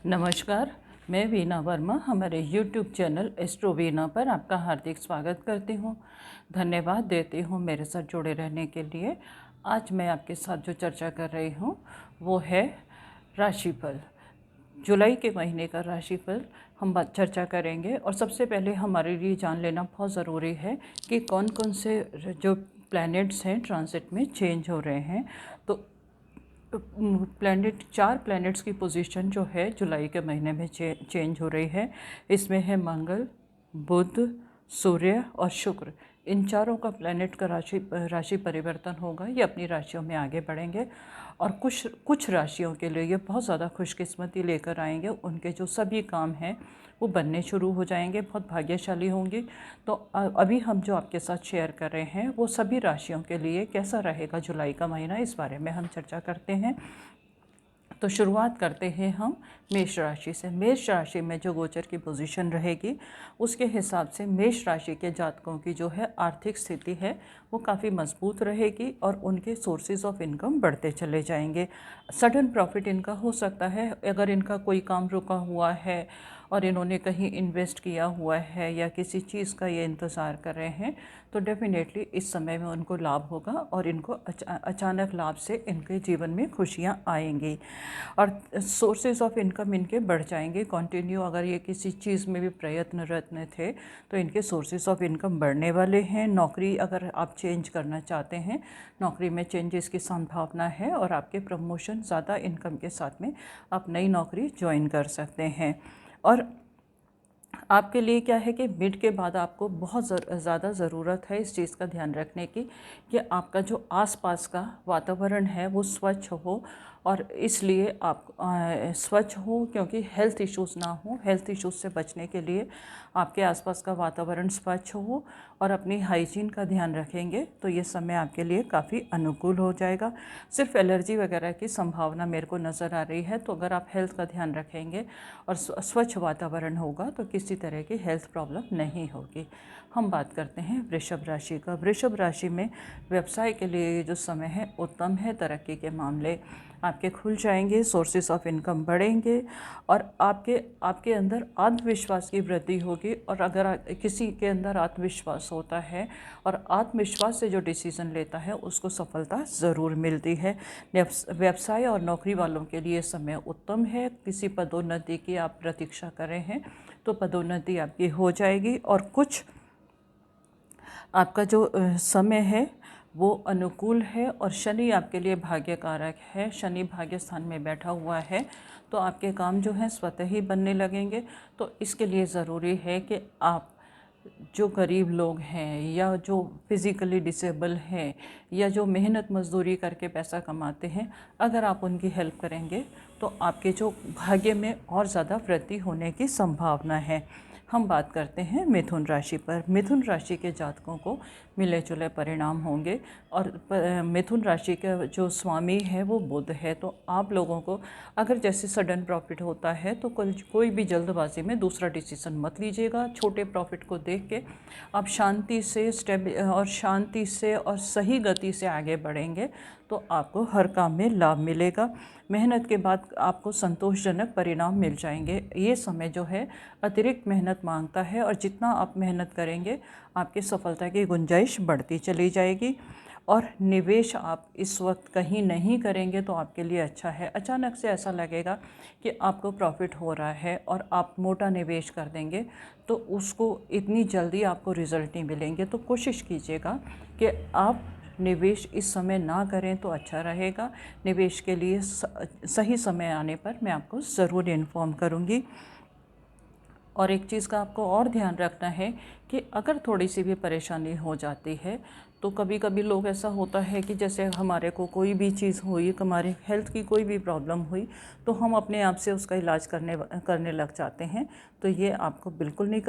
नमस्कार, मैं वीना वर्मा हमारे YouTube चैनल एस्ट्रो वीना पर आपका हार्दिक स्वागत करती हूँ। धन्यवाद देती हूँ मेरे साथ जुड़े रहने के लिए। आज मैं आपके साथ जो चर्चा कर रही हूँ वो है राशिफल। जुलाई के महीने का राशिफल हम बात चर्चा करेंगे। और सबसे पहले हमारे लिए जान लेना बहुत ज़रूरी है कि कौन कौन से जो प्लैनेट्स हैं ट्रांजिट में चेंज हो रहे हैं। तो चार प्लैनेट्स की पोजीशन जो है जुलाई के महीने में चेंज हो रही है। इसमें है मंगल, बुध, सूर्य और शुक्र। इन चारों का प्लैनेट का राशि परिवर्तन होगा। ये अपनी राशियों में आगे बढ़ेंगे और कुछ राशियों के लिए ये बहुत ज़्यादा खुशकिस्मती लेकर आएंगे। उनके जो सभी काम हैं वो बनने शुरू हो जाएंगे, बहुत भाग्यशाली होंगी। तो अभी हम जो आपके साथ शेयर कर रहे हैं वो सभी राशियों के लिए कैसा रहेगा जुलाई का महीना, इस बारे में हम चर्चा करते हैं। तो शुरुआत करते हैं हम मेष राशि से। मेष राशि में जो गोचर की पोजीशन रहेगी उसके हिसाब से मेष राशि के जातकों की जो है आर्थिक स्थिति है वो काफ़ी मजबूत रहेगी और उनके सोर्सेज ऑफ इनकम बढ़ते चले जाएंगे। सडन प्रॉफिट इनका हो सकता है। अगर इनका कोई काम रुका हुआ है और इन्होंने कहीं इन्वेस्ट किया हुआ है या किसी चीज़ का ये इंतज़ार कर रहे हैं तो डेफिनेटली इस समय में उनको लाभ होगा और इनको अचानक लाभ से इनके जीवन में खुशियाँ आएंगी और सोर्सेज ऑफ इनकम इनके बढ़ जाएंगे कंटिन्यू। अगर ये किसी चीज़ में भी प्रयत्नरत थे तो इनके सोर्सेज ऑफ इनकम बढ़ने वाले हैं। नौकरी अगर आप चेंज करना चाहते हैं, नौकरी में चेंजेस की संभावना है और आपके प्रमोशन ज़्यादा इनकम के साथ में आप नई नौकरी ज्वाइन कर सकते हैं। और आपके लिए क्या है कि मिड के बाद आपको बहुत ज़्यादा ज़रूरत है इस चीज़ का ध्यान रखने की कि आपका जो आसपास का वातावरण है वो स्वच्छ हो। और इसलिए आप स्वच्छ हो क्योंकि हेल्थ इश्यूज़ ना हो। हेल्थ इश्यूज़ से बचने के लिए आपके आसपास का वातावरण स्वच्छ हो और अपनी हाइजीन का ध्यान रखेंगे तो ये समय आपके लिए काफ़ी अनुकूल हो जाएगा। सिर्फ एलर्जी वगैरह की संभावना मेरे को नज़र आ रही है। तो अगर आप हेल्थ का ध्यान रखेंगे और स्वच्छ वातावरण होगा तो किसी तरह की हेल्थ प्रॉब्लम नहीं होगी। हम बात करते हैं वृषभ राशि का। वृषभ राशि में व्यवसाय के लिए जो समय है उत्तम है। तरक्की के मामले आपके खुल जाएंगे, सोर्सेस ऑफ इनकम बढ़ेंगे और आपके अंदर आत्मविश्वास की वृद्धि होगी। और अगर किसी के अंदर आत्मविश्वास होता है और आत्मविश्वास से जो डिसीज़न लेता है उसको सफलता ज़रूर मिलती है। व्यवसाय और नौकरी वालों के लिए समय उत्तम है। किसी पदोन्नति की आप प्रतीक्षा कर रहे हैं तो पदोन्नति आपकी हो जाएगी। और कुछ आपका जो समय है वो अनुकूल है और शनि आपके लिए भाग्यकारक है। शनि भाग्य स्थान में बैठा हुआ है तो आपके काम जो हैं स्वतः ही बनने लगेंगे। तो इसके लिए ज़रूरी है कि आप जो गरीब लोग हैं या जो फिज़िकली डिसेबल हैं या जो मेहनत मजदूरी करके पैसा कमाते हैं, अगर आप उनकी हेल्प करेंगे तो आपके जो भाग्य में और ज़्यादा वृद्धि होने की संभावना है। हम बात करते हैं मिथुन राशि पर। मिथुन राशि के जातकों को मिले जुले परिणाम होंगे और मिथुन राशि का जो स्वामी है वो बुध है। तो आप लोगों को अगर जैसे सडन प्रॉफिट होता है तो कोई भी जल्दबाजी में दूसरा डिसीजन मत लीजिएगा। छोटे प्रॉफिट को देख के आप शांति से और सही गति से आगे बढ़ेंगे तो आपको हर काम में लाभ मिलेगा। मेहनत के बाद आपको संतोषजनक परिणाम मिल जाएंगे। ये समय जो है अतिरिक्त मेहनत मांगता है और जितना आप मेहनत करेंगे आपकी सफलता की गुंजाइश बढ़ती चली जाएगी। और निवेश आप इस वक्त कहीं नहीं करेंगे तो आपके लिए अच्छा है। अचानक से ऐसा लगेगा कि आपको प्रॉफिट हो रहा है और आप मोटा निवेश कर देंगे तो उसको इतनी जल्दी आपको रिज़ल्ट नहीं मिलेंगे। तो कोशिश कीजिएगा कि आप निवेश इस समय ना करें तो अच्छा रहेगा। निवेश के लिए सही समय आने पर मैं आपको ज़रूर इन्फॉर्म करूँगी। और एक चीज़ का आपको और ध्यान रखना है कि अगर थोड़ी सी भी परेशानी हो जाती है तो कभी कभी लोग ऐसा होता है कि जैसे हमारे को कोई भी चीज़ हुई, हमारे हेल्थ की कोई भी प्रॉब्लम हुई तो हम अपने आप से उसका इलाज करने लग जाते हैं। तो ये आपको बिल्कुल नहीं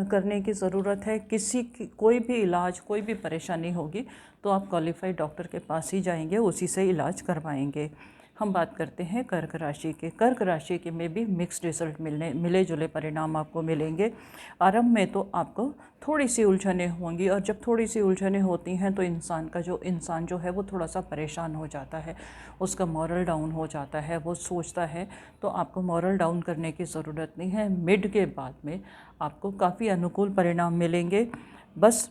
करने की ज़रूरत है। कोई भी इलाज, कोई भी परेशानी होगी तो आप क्वालिफाइड डॉक्टर के पास ही जाएंगे, उसी से इलाज करवाएंगे। हम बात करते हैं कर्क राशि के। कर्क राशि के में भी मिक्स्ड रिजल्ट मिले जुले परिणाम आपको मिलेंगे। आरंभ में तो आपको थोड़ी सी उलझनें होंगी, और जब थोड़ी सी उलझनें होती हैं तो इंसान जो है वो थोड़ा सा परेशान हो जाता है, उसका मॉरल डाउन हो जाता है, वो सोचता है। तो आपको मॉरल डाउन करने की ज़रूरत नहीं है। मिड के बाद में आपको काफ़ी अनुकूल परिणाम मिलेंगे। बस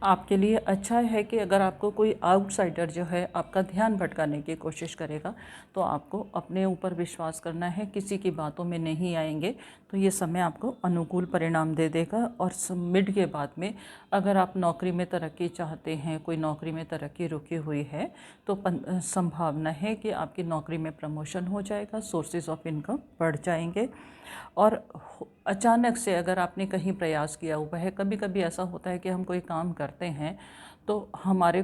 आपके लिए अच्छा है कि अगर आपको कोई आउटसाइडर जो है आपका ध्यान भटकाने की कोशिश करेगा, तो आपको अपने ऊपर विश्वास करना है, किसी की बातों में नहीं आएंगे। तो ये समय आपको अनुकूल परिणाम दे देगा। और मिड के बाद में अगर आप नौकरी में तरक्की चाहते हैं, कोई नौकरी में तरक्की रुकी हुई है, तो संभावना है कि आपकी नौकरी में प्रमोशन हो जाएगा, सोर्सेज ऑफ इनकम बढ़ जाएंगे। और अचानक से अगर आपने कहीं प्रयास किया हुआ है, कभी कभी ऐसा होता है कि हम कोई काम करते हैं तो हमारे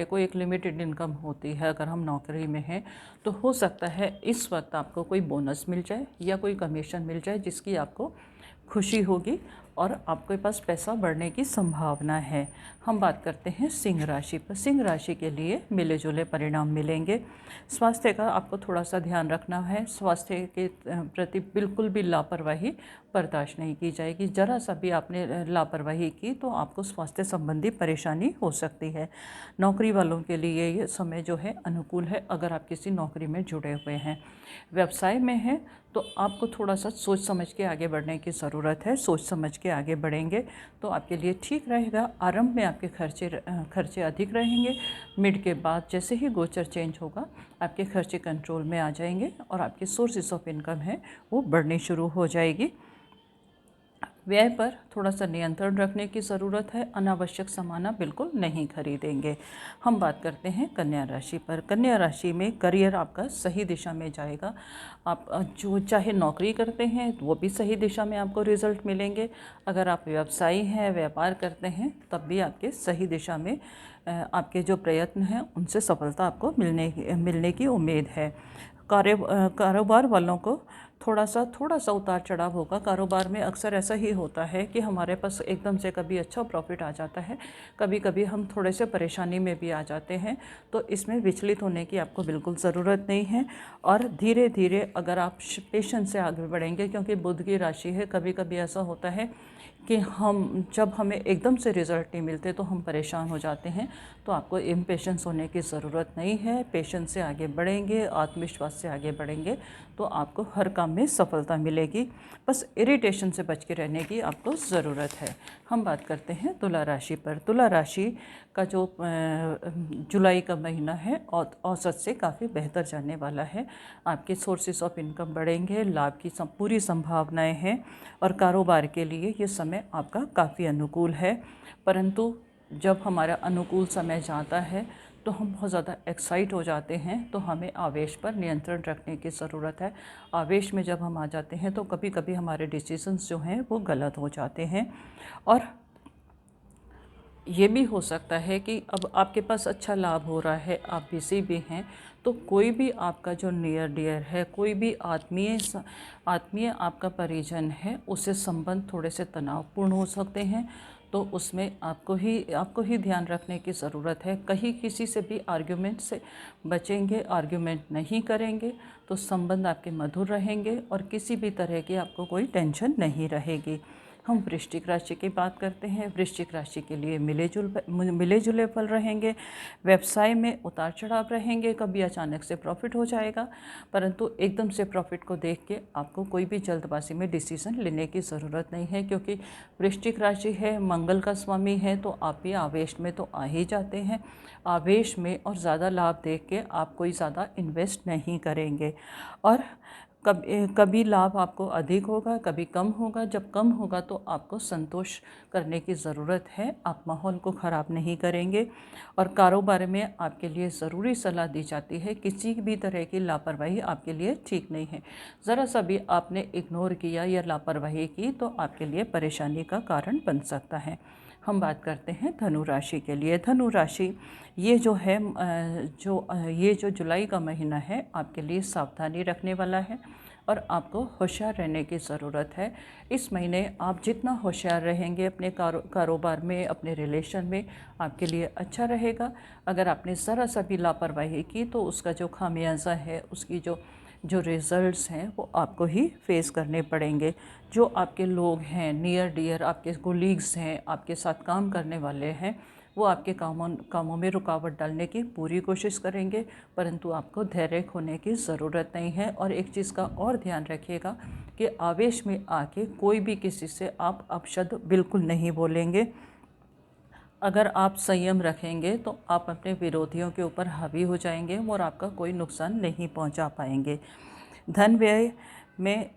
को एक लिमिटेड इनकम होती है। अगर हम नौकरी में हैं तो हो सकता है इस वक्त आपको कोई बोनस मिल जाए या कोई कमीशन मिल जाए, जिसकी आपको खुशी होगी और आपके पास पैसा बढ़ने की संभावना है। हम बात करते हैं सिंह राशि पर। सिंह राशि के लिए मिले जुले परिणाम मिलेंगे। स्वास्थ्य का आपको थोड़ा सा ध्यान रखना है। स्वास्थ्य के प्रति बिल्कुल भी लापरवाही बर्दाश्त नहीं की जाएगी। ज़रा सा भी आपने लापरवाही की तो आपको स्वास्थ्य संबंधी परेशानी हो सकती है। नौकरी वालों के लिए ये समय जो है अनुकूल है, अगर आप किसी नौकरी में जुड़े हुए हैं। व्यवसाय में हैं तो आपको थोड़ा सा सोच समझ के आगे बढ़ने की ज़रूरत है। सोच समझ के आगे बढ़ेंगे तो आपके लिए ठीक रहेगा। आरंभ में आपके खर्चे अधिक रहेंगे। मिड के बाद जैसे ही गोचर चेंज होगा, आपके खर्चे कंट्रोल में आ जाएंगे और आपके सोर्सेज ऑफ इनकम है वो बढ़नी शुरू हो जाएगी। व्यय पर थोड़ा सा नियंत्रण रखने की ज़रूरत है। अनावश्यक सामान बिल्कुल नहीं खरीदेंगे। हम बात करते हैं कन्या राशि पर। कन्या राशि में करियर आपका सही दिशा में जाएगा। आप जो चाहे नौकरी करते हैं वो भी सही दिशा में आपको रिजल्ट मिलेंगे। अगर आप व्यवसायी हैं, व्यापार करते हैं, तब भी आपके सही दिशा में आपके जो प्रयत्न हैं उनसे सफलता आपको मिलने की उम्मीद है। कारोबार वालों को थोड़ा सा उतार चढ़ाव होगा। कारोबार में अक्सर ऐसा ही होता है कि हमारे पास एकदम से कभी अच्छा प्रॉफिट आ जाता है, कभी कभी हम थोड़े से परेशानी में भी आ जाते हैं। तो इसमें विचलित होने की आपको बिल्कुल ज़रूरत नहीं है। और धीरे धीरे अगर आप पेशेंस से आगे बढ़ेंगे, क्योंकि बुध की राशि है, कभी कभी ऐसा होता है कि जब हमें एकदम से रिज़ल्ट नहीं मिलते तो हम परेशान हो जाते हैं। तो आपको इम्पेशेंस होने की ज़रूरत नहीं है। पेशेंस से आगे बढ़ेंगे, आत्मविश्वास से आगे बढ़ेंगे तो आपको हर काम में सफलता मिलेगी। बस इरिटेशन से बच के रहने की आपको ज़रूरत है। हम बात करते हैं तुला राशि पर। तुला राशि का जो जुलाई का महीना है औसत से काफ़ी बेहतर जाने वाला है। आपके सोर्सेस ऑफ इनकम बढ़ेंगे, लाभ की पूरी संभावनाएं हैं और कारोबार के लिए ये समय आपका काफ़ी अनुकूल है। परंतु जब हमारा अनुकूल समय जाता है तो हम बहुत ज़्यादा एक्साइट हो जाते हैं, तो हमें आवेश पर नियंत्रण रखने की ज़रूरत है। आवेश में जब हम आ जाते हैं तो कभी कभी हमारे डिसीजंस जो हैं वो गलत हो जाते हैं। और ये भी हो सकता है कि अब आपके पास अच्छा लाभ हो रहा है, आप बिजी भी हैं, तो कोई भी आपका जो नियर डियर है, कोई भी आत्मीय आपका परिजन है, उससे संबंध थोड़े से तनावपूर्ण हो सकते हैं। तो उसमें आपको ही ध्यान रखने की ज़रूरत है। कहीं किसी से भी आर्ग्यूमेंट से बचेंगे, आर्ग्यूमेंट नहीं करेंगे तो संबंध आपके मधुर रहेंगे और किसी भी तरह की आपको कोई टेंशन नहीं रहेगी। हम वृश्चिक राशि की बात करते हैं। वृश्चिक राशि के लिए मिले जुले फल रहेंगे। व्यवसाय में उतार चढ़ाव रहेंगे, कभी अचानक से प्रॉफिट हो जाएगा, परंतु एकदम से प्रॉफिट को देख के आपको कोई भी जल्दबाजी में डिसीजन लेने की ज़रूरत नहीं है, क्योंकि वृश्चिक राशि है, मंगल का स्वामी है, तो आप भी आवेश में तो आ ही जाते हैं। आवेश में और ज़्यादा लाभ देख के आप कोई ज़्यादा इन्वेस्ट नहीं करेंगे। और कभी लाभ आपको अधिक होगा, कभी कम होगा। जब कम होगा तो आपको संतोष करने की ज़रूरत है, आप माहौल को ख़राब नहीं करेंगे। और कारोबार में आपके लिए ज़रूरी सलाह दी जाती है, किसी भी तरह की लापरवाही आपके लिए ठीक नहीं है। ज़रा सा भी आपने इग्नोर किया या लापरवाही की तो आपके लिए परेशानी का कारण बन सकता है। हम बात करते हैं धनु राशि के लिए। धनु राशि ये जो जुलाई का महीना है आपके लिए सावधानी रखने वाला है। और आपको होशियार रहने की ज़रूरत है। इस महीने आप जितना होशियार रहेंगे अपने कारोबार में, अपने रिलेशन में, आपके लिए अच्छा रहेगा। अगर आपने ज़रा सा भी लापरवाही की तो उसका जो खामियाजा है, उसकी जो रिज़ल्ट्स हैं वो आपको ही फेस करने पड़ेंगे। जो आपके लोग हैं, नियर डियर आपके कोलीग्स हैं, आपके साथ काम करने वाले हैं, वो आपके कामों में रुकावट डालने की पूरी कोशिश करेंगे, परंतु आपको धैर्य खोने की ज़रूरत नहीं है। और एक चीज़ का और ध्यान रखिएगा कि आवेश में आके कोई भी किसी से आप अपशब्द बिल्कुल नहीं बोलेंगे। अगर आप संयम रखेंगे तो आप अपने विरोधियों के ऊपर हावी हो जाएंगे और आपका कोई नुकसान नहीं पहुंचा पाएंगे। धन व्यय में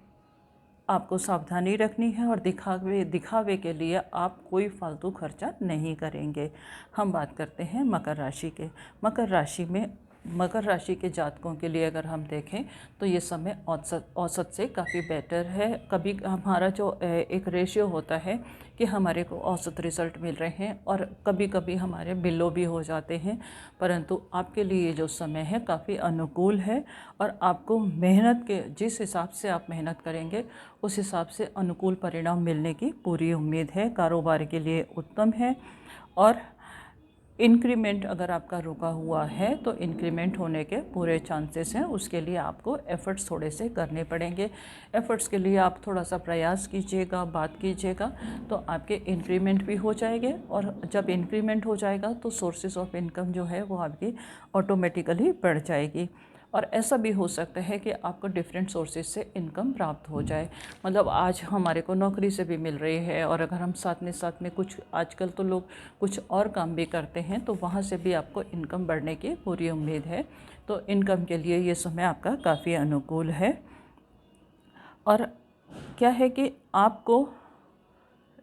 आपको सावधानी रखनी है और दिखावे के लिए आप कोई फालतू खर्चा नहीं करेंगे। हम बात करते हैं मकर राशि के। मकर राशि के जातकों के लिए अगर हम देखें तो ये समय औसत से काफ़ी बेटर है। कभी हमारा जो एक रेशियो होता है कि हमारे को औसत रिज़ल्ट मिल रहे हैं और कभी कभी हमारे बिलो भी हो जाते हैं, परंतु आपके लिए जो समय है काफ़ी अनुकूल है और आपको मेहनत के जिस हिसाब से आप मेहनत करेंगे उस हिसाब से अनुकूल परिणाम मिलने की पूरी उम्मीद है। कारोबार के लिए उत्तम है। और इंक्रीमेंट अगर आपका रुका हुआ है तो इंक्रीमेंट होने के पूरे चांसेस हैं। उसके लिए आपको एफ़र्ट्स थोड़े से करने पड़ेंगे। एफ़र्ट्स के लिए आप थोड़ा सा प्रयास कीजिएगा, बात कीजिएगा, तो आपके इंक्रीमेंट भी हो जाएंगे। और जब इंक्रीमेंट हो जाएगा तो सोर्सेज ऑफ इनकम जो है वो आपकी ऑटोमेटिकली बढ़ जाएगी। और ऐसा भी हो सकता है कि आपको डिफरेंट सोर्सेज से इनकम प्राप्त हो जाए। मतलब आज हमारे को नौकरी से भी मिल रही है और अगर हम साथ में कुछ आजकल तो लोग कुछ और काम भी करते हैं तो वहाँ से भी आपको इनकम बढ़ने की पूरी उम्मीद है। तो इनकम के लिए ये समय आपका काफ़ी अनुकूल है। और क्या है कि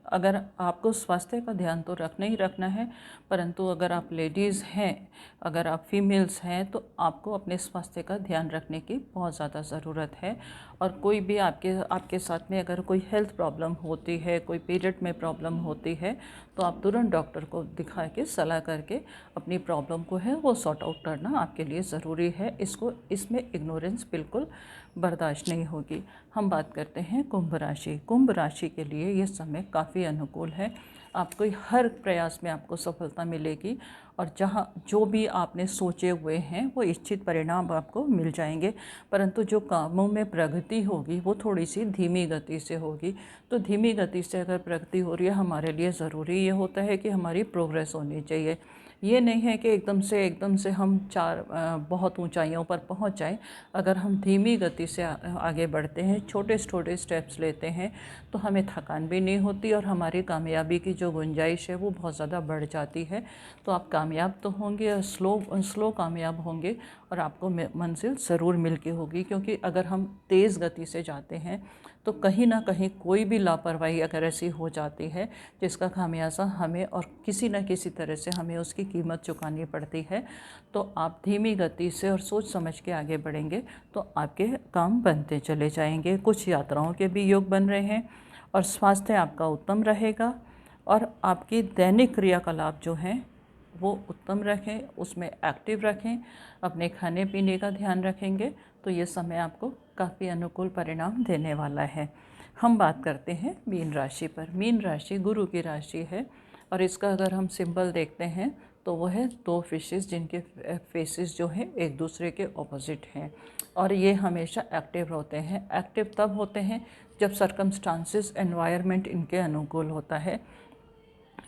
अगर आपको स्वास्थ्य का ध्यान तो रखना ही रखना है, परंतु अगर आप लेडीज़ हैं, अगर आप फीमेल्स हैं तो आपको अपने स्वास्थ्य का ध्यान रखने की बहुत ज़्यादा ज़रूरत है। और कोई भी आपके साथ में अगर कोई हेल्थ प्रॉब्लम होती है, कोई पीरियड में प्रॉब्लम होती है, तो आप तुरंत डॉक्टर को दिखा के सलाह करके अपनी प्रॉब्लम को है वो सॉर्ट आउट करना आपके लिए ज़रूरी है। इसमें इग्नोरेंस बिल्कुल बर्दाश्त नहीं होगी। हम बात करते हैं कुंभ राशि। कुंभ राशि के लिए ये समय काफ़ी अनुकूल है। आपको हर प्रयास में आपको सफलता मिलेगी और जो भी आपने सोचे हुए हैं वो इच्छित परिणाम आपको मिल जाएंगे, परंतु जो कामों में प्रगति होगी वो थोड़ी सी धीमी गति से होगी। तो धीमी गति से अगर प्रगति हो रही है, हमारे लिए ज़रूरी ये होता है कि हमारी प्रोग्रेस होनी चाहिए। ये नहीं है कि एकदम से हम बहुत ऊंचाइयों पर पहुंच जाएं। अगर हम धीमी गति से आगे बढ़ते हैं, छोटे छोटे स्टेप्स लेते हैं, तो हमें थकान भी नहीं होती और हमारी कामयाबी की जो गुंजाइश है वो बहुत ज़्यादा बढ़ जाती है। तो आप कामयाब तो होंगे और स्लो कामयाब होंगे और आपको मंजिल ज़रूर मिल के होगी। क्योंकि अगर हम तेज़ गति से जाते हैं तो कहीं ना कहीं कोई भी लापरवाही अगर ऐसी हो जाती है जिसका खामियाजा हमें और किसी न किसी तरह से हमें उसकी कीमत चुकानी पड़ती है। तो आप धीमी गति से और सोच समझ के आगे बढ़ेंगे तो आपके काम बनते चले जाएंगे। कुछ यात्राओं के भी योग बन रहे हैं और स्वास्थ्य आपका उत्तम रहेगा। और आपकी दैनिक क्रियाकलाप जो हैं वो उत्तम रखें, उसमें एक्टिव रखें, अपने खाने पीने का ध्यान रखेंगे तो ये समय आपको काफ़ी अनुकूल परिणाम देने वाला है। हम बात करते हैं मीन राशि पर। मीन राशि गुरु की राशि है और इसका अगर हम सिंबल देखते हैं तो वो है दो फिशेस जिनके फेसेस जो हैं एक दूसरे के ऑपोजिट हैं और ये हमेशा एक्टिव होते हैं। एक्टिव तब होते हैं जब सरकमस्टांसेस एनवायरनमेंट इनके अनुकूल होता है।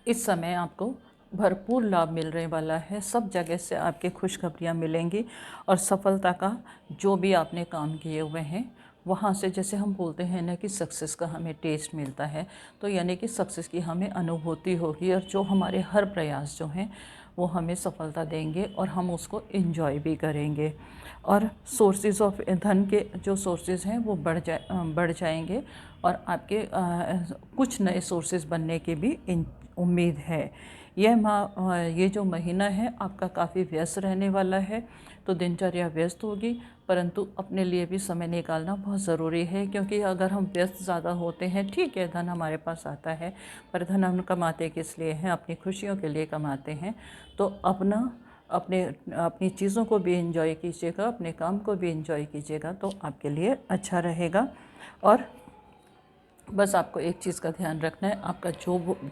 इस समय आपको भरपूर लाभ मिलने वाला है। सब जगह से आपके खुशखबरियाँ मिलेंगी और सफलता का जो भी आपने काम किए हुए हैं वहाँ से, जैसे हम बोलते हैं ना कि सक्सेस का हमें टेस्ट मिलता है, तो यानी कि सक्सेस की हमें अनुभूति होगी और जो हमारे हर प्रयास जो हैं वो हमें सफलता देंगे और हम उसको एंजॉय भी करेंगे। और सोर्सेज ऑफ धन के जो सोर्सेज हैं वो बढ़ जाएंगे और आपके कुछ नए सोर्सेज बनने की भी उम्मीद है। ये जो महीना है आपका काफ़ी व्यस्त रहने वाला है, तो दिनचर्या व्यस्त होगी, परंतु अपने लिए भी समय निकालना बहुत ज़रूरी है। क्योंकि अगर हम व्यस्त ज़्यादा होते हैं, ठीक है धन हमारे पास आता है, पर धन हम कमाते किस लिए हैं? अपनी खुशियों के लिए कमाते हैं। तो अपना अपनी चीज़ों को भी एंजॉय कीजिएगा, अपने काम को भी एंजॉय कीजिएगा, तो आपके लिए अच्छा रहेगा। और बस आपको एक चीज़ का ध्यान रखना है, आपका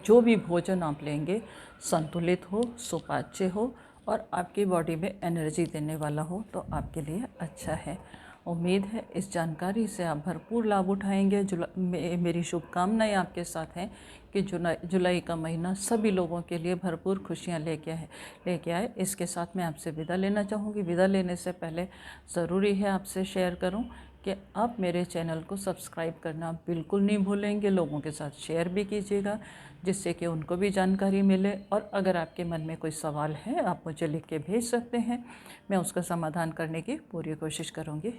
जो भी भोजन आप लेंगे संतुलित हो, सुपाच्य हो और आपकी बॉडी में एनर्जी देने वाला हो, तो आपके लिए अच्छा है। उम्मीद है इस जानकारी से आप भरपूर लाभ उठाएंगे। मेरी शुभकामनाएं आपके साथ हैं कि जुलाई का महीना सभी लोगों के लिए भरपूर खुशियां लेके आए। इसके साथ मैं आपसे विदा लेना चाहूँगी। विदा लेने से पहले ज़रूरी है आपसे शेयर करूँ कि आप मेरे चैनल को सब्सक्राइब करना बिल्कुल नहीं भूलेंगे, लोगों के साथ शेयर भी कीजिएगा जिससे कि उनको भी जानकारी मिले। और अगर आपके मन में कोई सवाल है आप मुझे लिख के भेज सकते हैं, मैं उसका समाधान करने की पूरी कोशिश करूँगी।